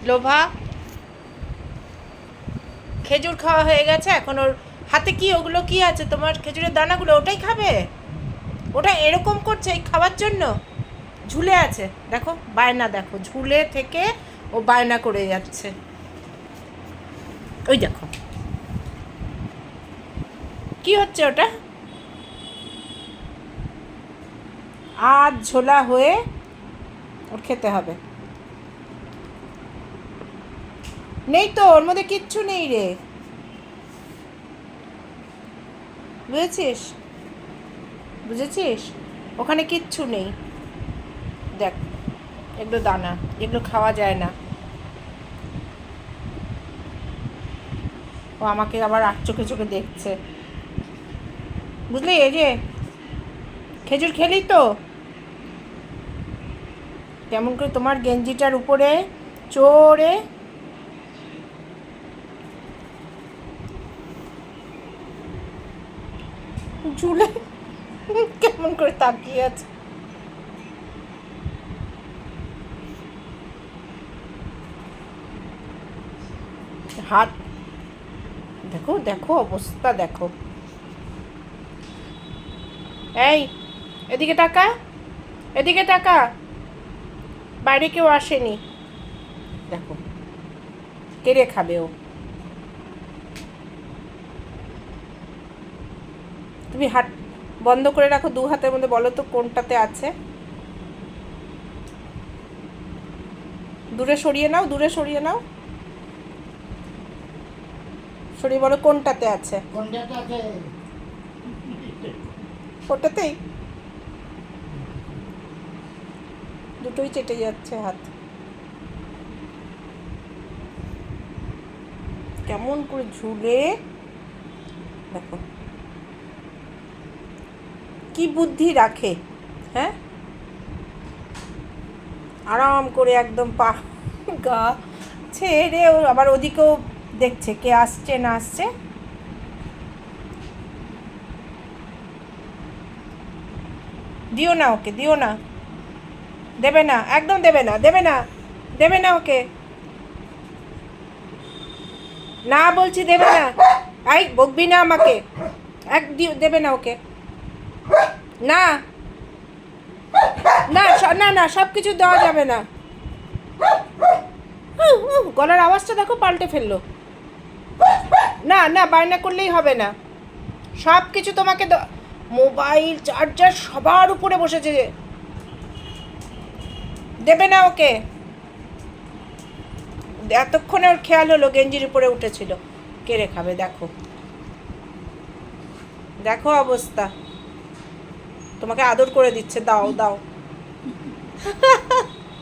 লোভা। খেজুর খাওয়া হয়ে গেছে, এখন ওর হাতে কি, ওগুলো কি আছে তোমার খেজুরের দানাগুলো, ওটাই খাবে। ওটা এরকম করছে এই খাওয়ার জন্য, ঝুলে আছে দেখো, বায়না দেখো, ঝুলে থেকে ও বায়না করে যাচ্ছে, ওই দেখো কি হচ্ছে ওটা। আজ ঝোলা হয়ে ওর খেতে হবে। নেই তো, ওর মধ্যে কিচ্ছু নেই রে, বুঝেছিস, বুঝেছিস, ওখানে কিচ্ছু নেই। দেখ এগুলো দানা, এগুলো খাওয়া যায় না। ও আমাকে আবার আট চোখে চোখে দেখছে, বুঝলি। এই যে খেজুর খেলি তো, কেমন করে তোমার গেঞ্জিটার উপরে চড়ে ঝুলে কেমন করে তাকিয়ে আছে। হাত দেখো, দেখো অবস্থা দেখো। এই এদিকে তাকা, এদিকে তাকা, বাইরে কেউ আসেনি, দেখো কেড়ে খাবে ও। তুমি হাত বন্ধ করে রাখো, দু হাতের মধ্যে বলো তো কোনটাতে আছে। দূরে সরিয়ে নাও, দূরে সরিয়ে নাও, সরিয়ে বলো কোনটাতে আছে। ওটাতেই দুটোই চেটে যাচ্ছে হাত, কেমন করে ঝুলে দেখো, কি বুদ্ধি রাখে, হ্যাঁ, আরাম করে একদম পা গা ছেড়ে ও আবার ওদিকেও দেখছে কে আসছে না আসছে। দিও না ওকে, দিও না, দেবে না, একদম দেবে না, দেবে না, দেবে না ওকে, না বলছি দেবে না। আই বকবি না আমাকে, দেবে না ওকে, না না না না, সব কিছু দেওয়া যাবে না। গলার আওয়াজটা দেখো, পাল্টে ফেললো। না না, বায়না করলেই হবে না, সব কিছু তোমাকে মোবাইল চার্জার সবার উপরে বসেছে, দেবে না ওকে। এতক্ষণে ওর খেয়াল হলো গেঞ্জির উপরে উঠেছিল, কেড়ে খাবে। দেখো দেখো অবস্থা, তোমাকে আদর করে দিচ্ছে, দাও দাও